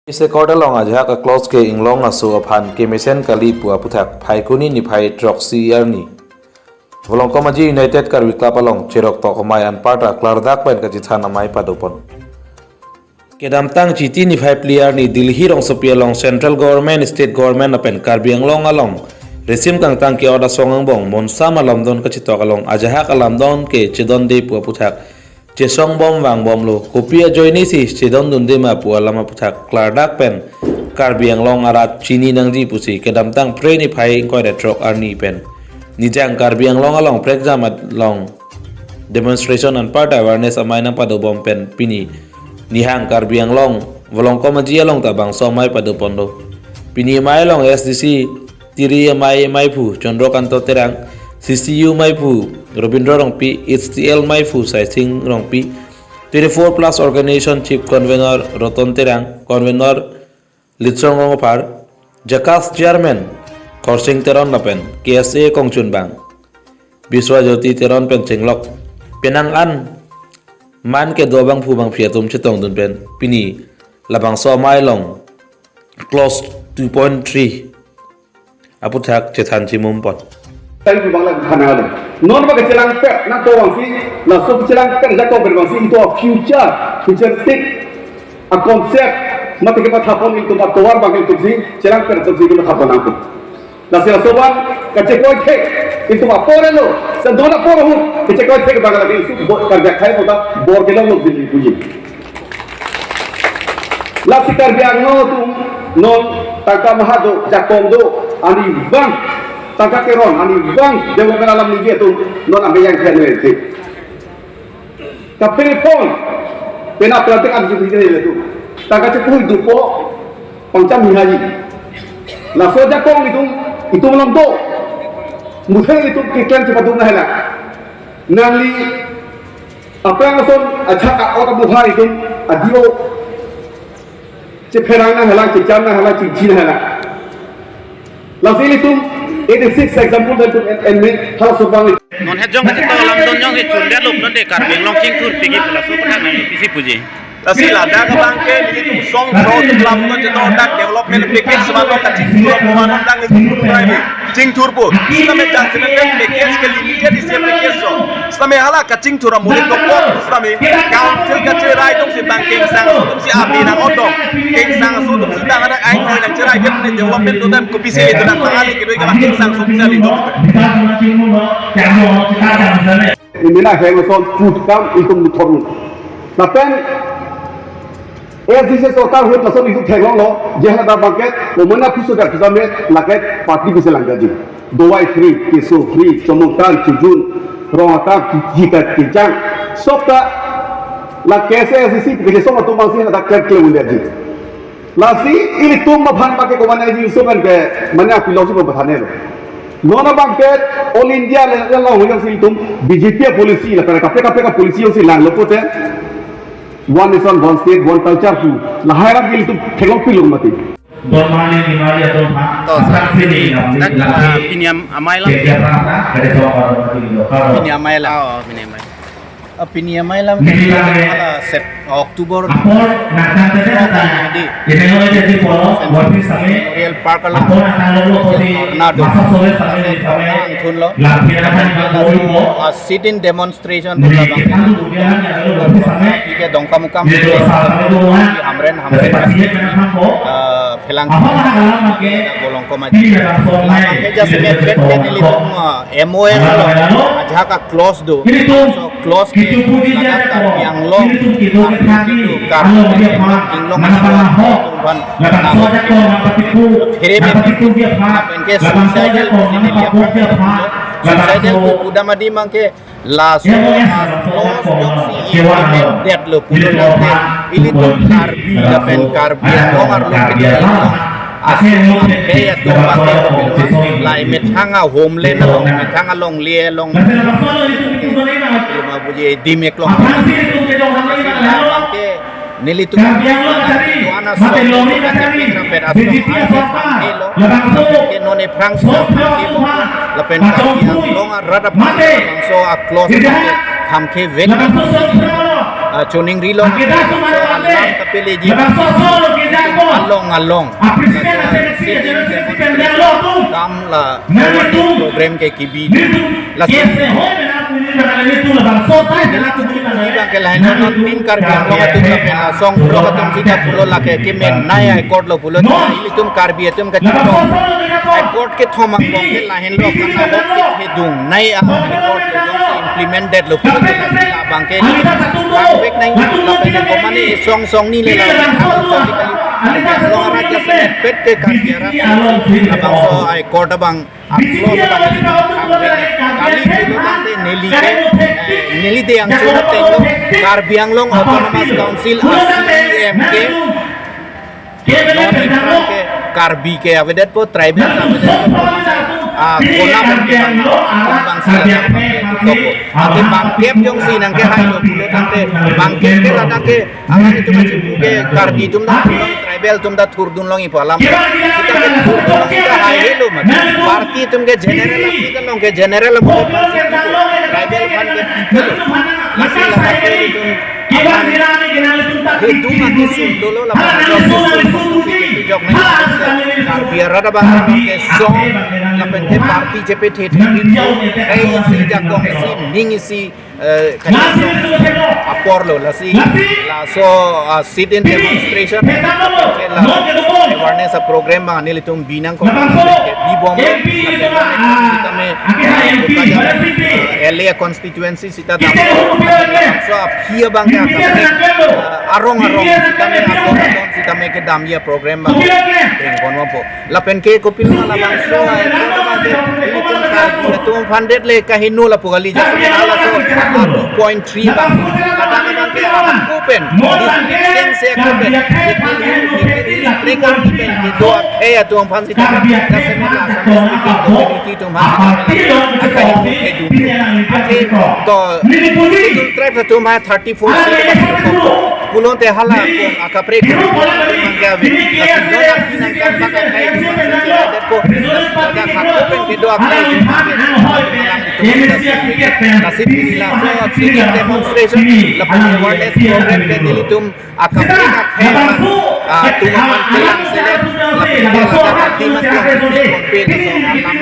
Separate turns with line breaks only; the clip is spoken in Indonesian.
Ise korda long aja ka close ke inglong asu aphan ke mesen kali pua puthak phai kuni ni phai troxy arni volong komaji united kar wikla palong cherok to komai an parta klardak pen ka jithana mai padopon kedam tang chiti ni phai player ni Delhi rong sopia long central government state government apen karbi anglong along resim kang tang ke oda songang bong monsa malam don ka chitok along aja ka lamdon ke chedon de pua puthak Cesong bom wang bom lo kopia joini si cedon dunde ma pu alama puthak klardak pen karbi anglong arat chini nangji pusi kedam tang pre ni phai koi retrok arni pen nijang karbi anglong along prek jam long demonstration and part awareness amai nang pado bom pen pini nihang karbi anglong volong komaji along tabang somai pado pondo pini mai long SDC tiri mai pu chondrokanto terang CCU Maipu, Robindra Rongpi, HTL Maipu, Saising Rongpi, 24 Plus Organization Chief Convener Roton Terang, Convener Litsong Rongopar, Jakas Chairman, Korsing Teron Lapen, KSA Kongchun Bang, Biswa Joti Teron Pen Chinglok, Penang An, Man ke Dobang Pubang Fiatum Chitong Dunpen, Pini, Labang So Mailong, Close 2.3, Aputak Chetan Chimumpot.
Tadi bangla kanal non bagai celang pet nak tahu bangsi lah so celang pet jatuh berbangsi itu futuristic a konsep mati kita thapon itu batuar bagai itu sih celang pet itu sih kita thapon aku lah sila soban kecekoi cek itu apa lo sedona poro hu kecekoi cek bagai lagi itu buat kerja kaya kita bor kita lo beli puji lah si kerja no tu non tangka mahado jakondo ani bang tangka keron ani bang development alam ni tu non ambil yang kena itu tapi pun pena pelantik ada juga itu tangka cepuh itu po pangcam haji lah so jakong itu belum do mudah itu iklan cepat tu nahla nali apa yang son ajak orang buhar itu adio ceperang nahla cecam nahla cici nahla lah sini tu 86 example that and make house of bang
non hejong ka to lam don nyong ke chundia lop non de kar beng long ching tur pigi pula so pata nang pisi puji
tasi lada ka bangke ni tu song pro tu lam no jeto dak development package semano ka ching tur mo manon dak ni tur private ching tur po same jan sene package ke limited is package so same hala ka ching tur mo to po same council ka cherai tong si bangke sang so tum si abi na oto ke sang so tum si dang ada ai noi nang cherai ke development to dem ko pisi itu nang ali ke doi ka bangke sang so bisa li to
ini lah yang son food kam itu mutorun tapi ऐसी से सरकार हुई तो इसे ठेलों लो जहाँ दा बकेट वो मना खुश होकर किसान में लाकेट पार्टी को से लंगा जी दवाई फ्री केसो फ्री चमोटान चुजुन रोहाता जीका किचांग सबका ला कैसे ऐसी किसी सोमा तुम मासी ना कर के उन्हें जी लासी ini तुम मफान बाके को मना जी उसमें के मना फिलोसफी को बताने लो नोना बकेट ऑल इंडिया ले ला हुई सी तुम बीजेपी पॉलिसी ला कर कापे का पॉलिसी उसी लांग लोपोते one nation one state one culture tu lahir ab itu thengok pilung mati
dormane di mana tu asal sini
piniam amai lam
Pinia Maila.
oh piniam amai
Pinia Maila ala Sep Oktober
apor nak kata ini lo jadi polo waktu sampai
Real Park ala
apor nak lo poti masa sore sampai
Thun lo
latihan kan lo
sit in demonstration
jadi kita tu dia hanya lo waktu sampai
ke dongka mukam
jadi sampai tu
hamren
dari pasiennya kena hampo
phelang
apa nak alam make
bolong ko
tidak langsung
lama ke just met bet ke nilito MOS lo aja ka close do so close ke yang lo
itu kalau dia pak mana mana ho lakukan saja kau nak tipu tipu dia pak lakukan saja kau nak tipu dia pak
suicide ko kuda madi mangke last det lo pulo lo ili to karbi da pen karbi ko har lo ke asen lo ke ya to la imet hanga home le na long imet hanga long le long ma buje dimek long ke nili tu ana so ke none prang so la pen karbi long rada so a close tham ke vet choning rilong alam kapele ji
long along kam la program ke kibi la bang ke lain no tin kar biang lo tu la pena song pro katam sita pulo la ke men naya court lo pulo ili tum kar bi tum ka chito court ke thomang bong ke lain lo kana ho ke dung nai a court lo implemented lo pulo la bang ke bang bek nai la pena ko mani song ni le la lo raja senet pet ke karjara abang so ai court abang aklo bang kali pulo nante Neli de yang sudah tengok Karbiang Long Autonomous Council ACMK non ke Karbi ke avedat po tribal avedat kona ke bangsa ate bangkep jong sinang ke hayo bulo tante bangkep ke lada ke angan itu macam ke Karbi tum da tribal tum da thurdun long ipo alam kita ke thurdun kita hayo lo mat parti tum ke general kita long ke general mo tribal fan ke people lasi lada ke tum itu mati sundolo la jog nahi biar ada bang ke song la pente parti jepe the ei si jakong si ning si apor lo la si la so sit in demonstration la awareness program bang anil tum binang ko di bom kita me LA constituency sita dam so here bang arong kita me kita me ke dam ya program bang kono po la pen ke ko pil la bang so tum funded le kahinu la pugali ja ala so 2.3 bang kata bang ke open district se open rekan pen ke do tum fan sita ka se me la community tum ha to tribe tum ha 34 pulon te hala ko akapre mangga vi nona pinangkan baka kai ko ada hakopen ke do akai nasib ila so demonstration la awareness program ke dilitum akapre ka khema tuman telang selet la pindah la timah ko pe so nama